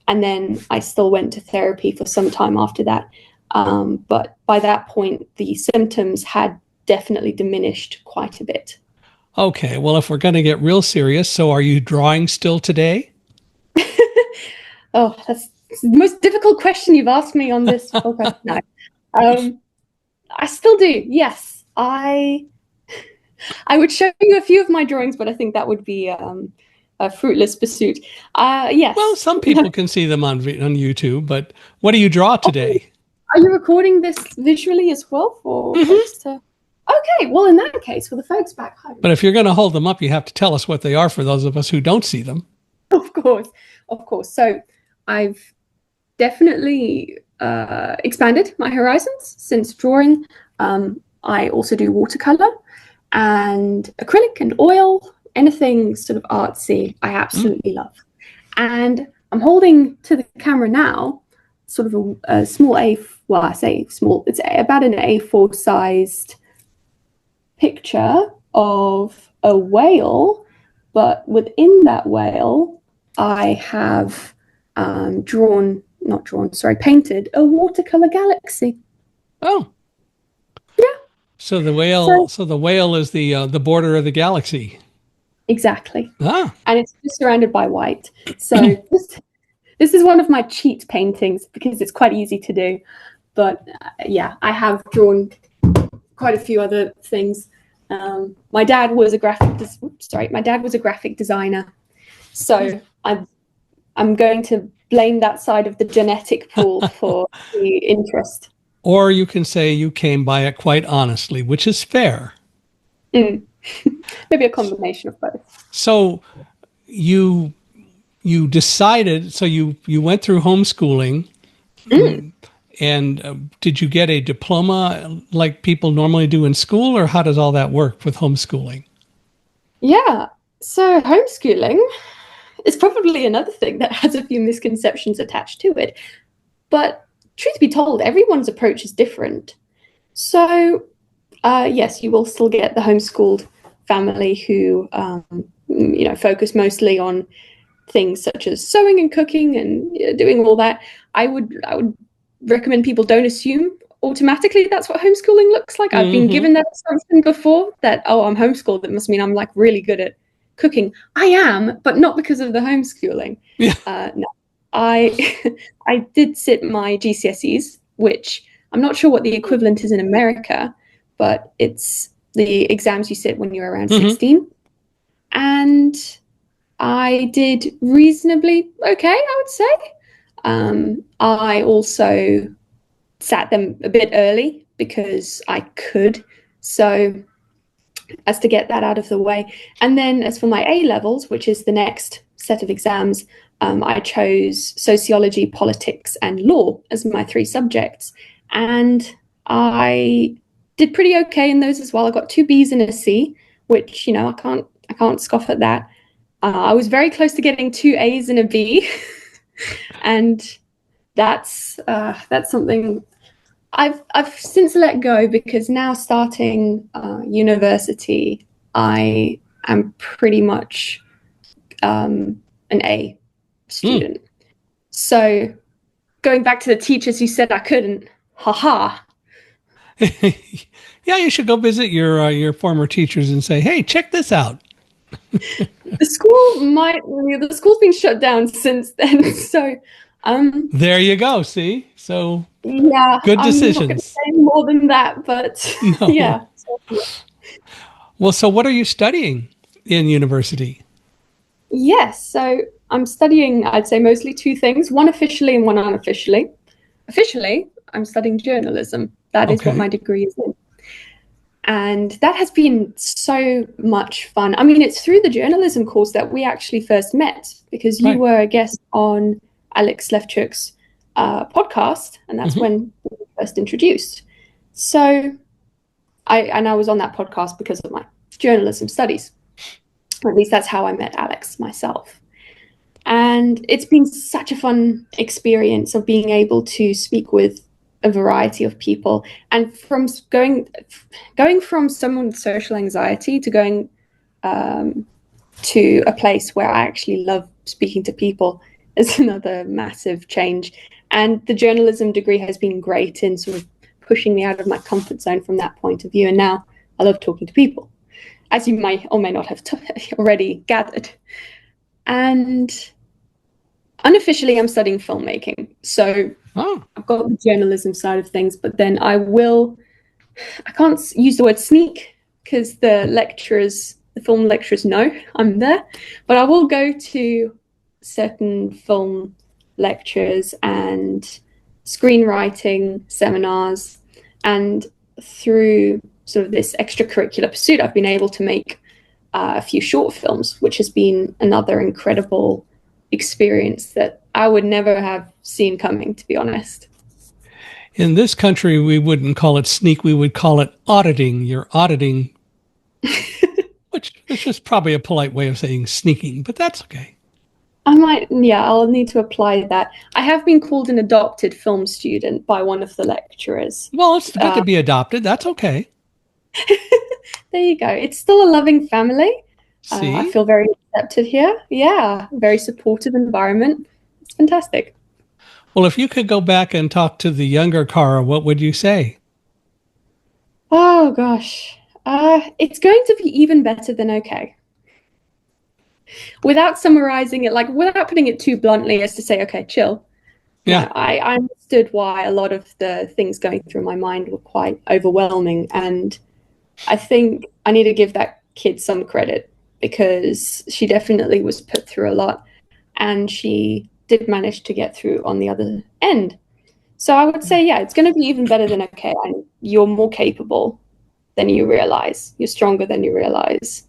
And then I still went to therapy for some time after that. But by that point, the symptoms had definitely diminished quite a bit. Okay. Well, if we're going to get real serious, so are you drawing still today? Oh, that's the most difficult question you've asked me on this podcast. No. I still do. Yes. I would show you a few of my drawings, but I think that would be a fruitless pursuit. Yes. Well, some people can see them on YouTube, but what do you draw today? Are you recording this visually as well for folks to? Okay, well, in that case, for the folks back home. But if you're going to hold them up, you have to tell us what they are for those of us who don't see them. Of course. So I've definitely expanded my horizons since drawing. I also do watercolor and acrylic and oil, anything sort of artsy, I absolutely love. And I'm holding to the camera now sort of a small well, I say small, it's about an A4 sized picture of a whale, but within that whale, I have painted a watercolor galaxy. Oh, yeah. So the whale is the border of the galaxy. Exactly. Ah. And it's just surrounded by white. So this is one of my cheat paintings because it's quite easy to do. But yeah, I have drawn quite a few other things. My dad was a graphic designer. So I'm going to blame that side of the genetic pool for the interest. Or you can say you came by it quite honestly, which is fair. Maybe a combination of both. So you decided, so you went through homeschooling. And did you get a diploma like people normally do in school, or how does all that work with homeschooling? Yeah, so homeschooling is probably another thing that has a few misconceptions attached to it. But truth be told, everyone's approach is different. So yes, you will still get the homeschooled family who focus mostly on things such as sewing and cooking and doing all that. I would recommend people don't assume automatically that's what homeschooling looks like. I've been given that assumption before that, oh, I'm homeschooled, that must mean I'm like really good at cooking. I am, but not because of the homeschooling. Yeah. No, I did sit my GCSEs, which I'm not sure what the equivalent is in America, but it's the exams you sit when you're around 16. And I did reasonably okay, I would say. I also sat them a bit early because I could, so as to get that out of the way. And then as for my A levels, which is the next set of exams, I chose sociology, politics, and law as my 3 subjects. And I did pretty okay in those as well. I got 2 B's and a C, which, I can't scoff at that. I was very close to getting 2 A's and a B, and that's something I've since let go, because now starting university, I am pretty much an A student. So going back to the teachers who said I couldn't, haha. Yeah, you should go visit your former teachers and say, "Hey, check this out." The school's been shut down since then. So There you go. See, so yeah, good I'm not going to decisions. say more than that, but No. yeah. Well, so what are you studying in university? Yes, so I'm studying, I'd say, mostly two things, one officially and one unofficially. Officially, I'm studying journalism. That is what Okay. my degree is in. And that has been so much fun. I mean, it's through the journalism course that we actually first met, because you Right. were a guest on Alex Lefchuk's podcast, and that's Hmm. when we were first introduced. So I was on that podcast because of my journalism studies. Or at least that's how I met Alex myself. And it's been such a fun experience of being able to speak with a variety of people, and from going from someone with social anxiety to going to a place where I actually love speaking to people is another massive change. And the journalism degree has been great in sort of pushing me out of my comfort zone from that point of view. And now I love talking to people, as you might or may not have already gathered. And unofficially, I'm studying filmmaking. So Oh, I've got the journalism side of things, but then I can't use the word sneak, because the film lecturers know I'm there, but I will go to certain film lectures and screenwriting seminars. And through sort of this extracurricular pursuit, I've been able to make a few short films, which has been another incredible experience that I would never have seen coming, to be honest. in this country, we wouldn't call it sneak. We would call it auditing. You're auditing, which is probably a polite way of saying sneaking, but that's okay. I'll need to apply that. I have been called an adopted film student by one of the lecturers. Well, it's good to be adopted. That's okay. There you go. It's still a loving family. I See? feel very accepted here. Yeah, very supportive environment. It's fantastic. Well, if you could go back and talk to the younger Kara, what would you say? Oh gosh, it's going to be even better than okay. Without summarizing it, like without putting it too bluntly as to say, okay, chill. Yeah. No, I understood why a lot of the things going through my mind were quite overwhelming. And I think I need to give that kid some credit, because she definitely was put through a lot, and she did manage to get through on the other end. So I would say, yeah, it's going to be even better than okay. And you're more capable than you realize. You're stronger than you realize.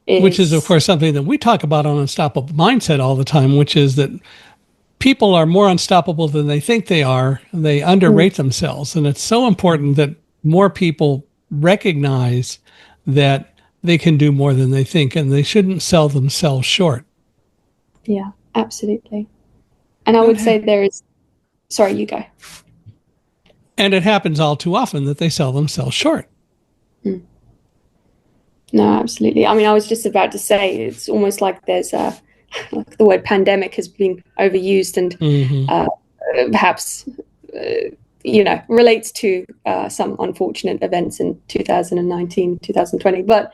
Which is, of It's course, something that we talk about on Unstoppable Mindset all the time, which is that people are more unstoppable than they think they are. They underrate themselves. And it's so important that more people recognize that they can do more than they think, and they shouldn't sell themselves short. yeah, absolutely. And I That would say ha- there is, sorry, you go. and it happens all too often that they sell themselves short. Mm. No, absolutely. I mean, I was just about to say, it's almost like there's a, like the word pandemic has been overused, and Mm-hmm. uh, perhaps, relates to some unfortunate events in 2019, 2020. But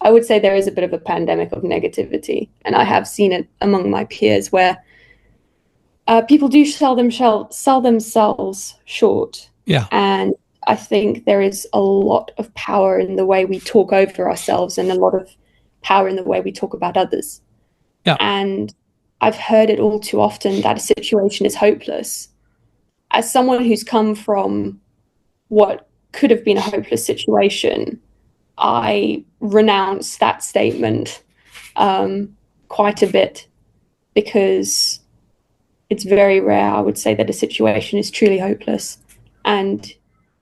I would say there is a bit of a pandemic of negativity. And I have seen it among my peers where people do sell themselves short. Yeah. And I think there is a lot of power in the way we talk over ourselves, and a lot of power in the way we talk about others. Yeah. And I've heard it all too often that a situation is hopeless. As someone who's come from what could have been a hopeless situation, I renounce that statement quite a bit, because it's very rare, I would say, that a situation is truly hopeless. And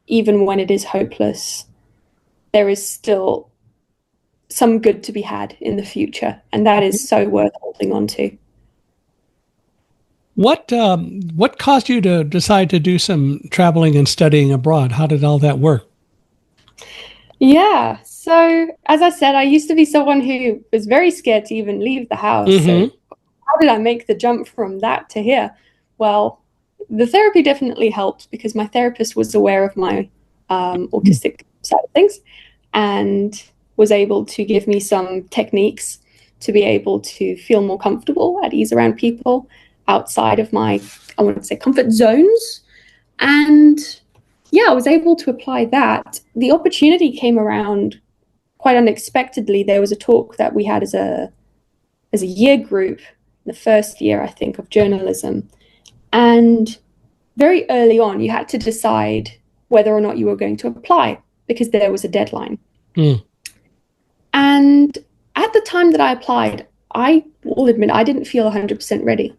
even when it is hopeless, there is still some good to be had in the future, and that is so worth holding on to. What caused you to decide to do some traveling and studying abroad? How did all that work? Yeah, so as I said, I used to be someone who was very scared to even leave the house. Mm-hmm. So how did I make the jump from that to here? Well, the therapy definitely helped because my therapist was aware of my autistic side of things and was able to give me some techniques to be able to feel more comfortable at ease around people outside of my, I want to say, comfort zones. And yeah, I was able to apply that. The opportunity came around quite unexpectedly. There was a talk that we had as a year group, the first year, I think, of journalism. And very early on, you had to decide whether or not you were going to apply because there was a deadline. Mm. And at the time that I applied, I will admit I didn't feel 100% ready,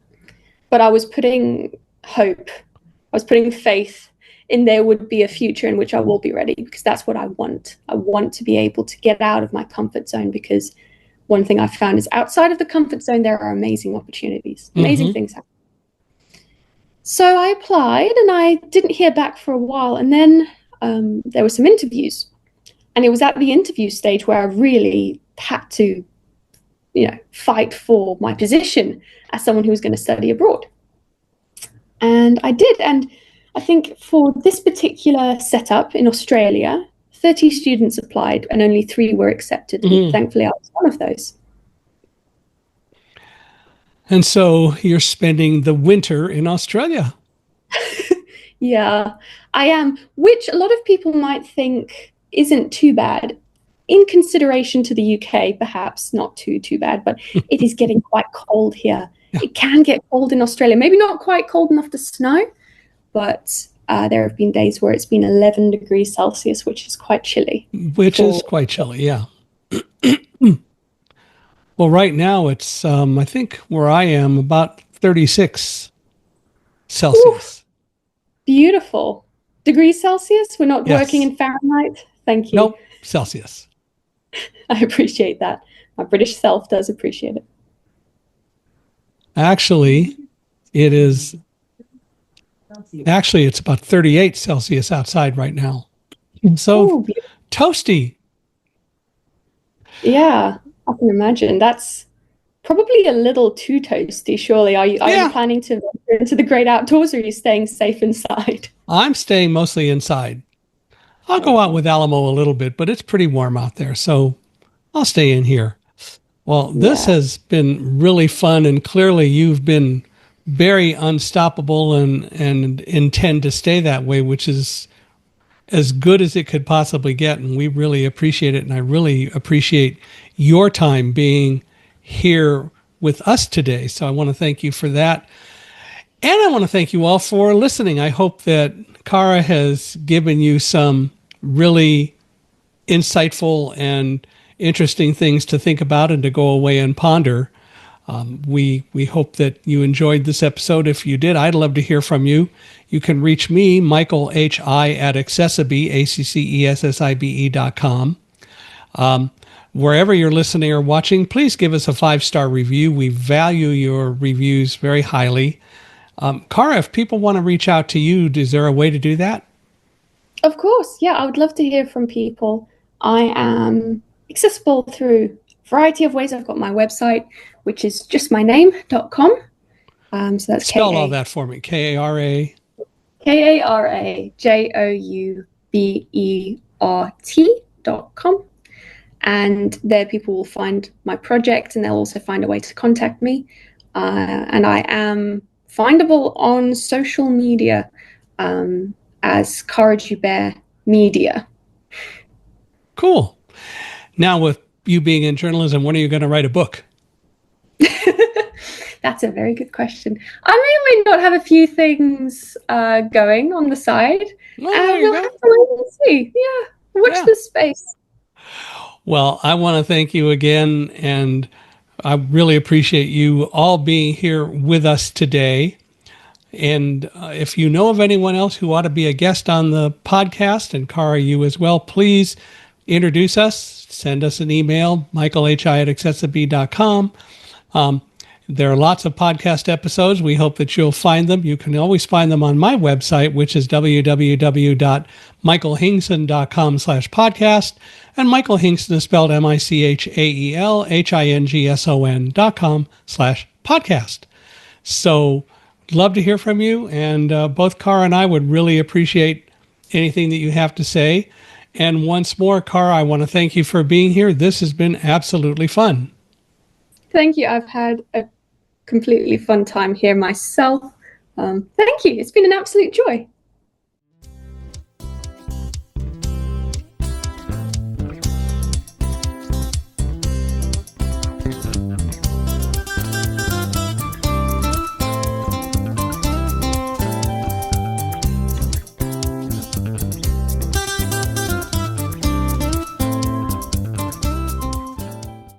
but I was putting hope, I was putting faith in there would be a future in which I will be ready, because that's what I want. I want to be able to get out of my comfort zone, because one thing I've found is outside of the comfort zone, there are amazing opportunities, amazing things happen. So I applied and I didn't hear back for a while. And then there were some interviews. And it was at the interview stage where I really had to, fight for my position as someone who was going to study abroad. And I did. And I think for this particular setup in Australia, 30 students applied and only 3 were accepted. And thankfully, I was one of those. And so you're spending the winter in Australia. Yeah, I am, which a lot of people might think isn't too bad. In consideration to the UK, perhaps not too bad, but it is getting quite cold here. Yeah. It can get cold in Australia, maybe not quite cold enough to snow, but there have been days where it's been 11 degrees Celsius, which is quite chilly. Which is quite chilly, yeah. Well, right now it's, I think where I am, about 36 Celsius. Ooh, beautiful. Degrees Celsius? We're not working in Fahrenheit? Thank you. Nope, Celsius. I appreciate that. My British self does appreciate it. Actually, it's about 38 Celsius outside right now. So toasty. Yeah, I can imagine. That's probably a little too toasty, surely. Are you planning to venture into the great outdoors, or are you staying safe inside? I'm staying mostly inside. I'll go out with Alamo a little bit, but it's pretty warm out there, so I'll stay in here. Well, this has been really fun, and clearly you've been very unstoppable and intend to stay that way, which is as good as it could possibly get, and we really appreciate it, and I really appreciate your time being here with us today. So I want to thank you for that. And I want to thank you all for listening. I hope that Kara has given you some really insightful and interesting things to think about and to go away and ponder. We hope that you enjoyed this episode. If you did, I'd love to hear from you. You can reach me, Michael H.I. at accessibe, ACCESSIBE.com. Wherever you're listening or watching, please give us a 5-star review. We value your reviews very highly. Kara, if people want to reach out to you, is there a way to do that? Of course. Yeah, I would love to hear from people. I am accessible through a variety of ways. I've got my website, which is justmyname.com. So that's Spell all that for me. Kara. KaraJoubert.com. And there people will find my project, and they'll also find a way to contact me. And I am findable on social media as Kara Joubert Media. Cool. Now, with you being in journalism, when are you going to write a book? That's a very good question. I may or may not have a few things going on the side. We'll have to wait and see. Yeah, watch this space. Well, I want to thank you again, and I really appreciate you all being here with us today. And if you know of anyone else who ought to be a guest on the podcast, and Kara, you as well, please introduce us, send us an email, michaelhi@accessibee.com. There are lots of podcast episodes. We hope that you'll find them. You can always find them on my website, which is www.michaelhingson.com/podcast. And Michael Hingson is spelled MICHAELHINGSON.com/podcast. So love to hear from you. And both Kara and I would really appreciate anything that you have to say. And once more, Kara, I want to thank you for being here. This has been absolutely fun. Thank you. I've had a completely fun time here myself. Thank you. It's been an absolute joy.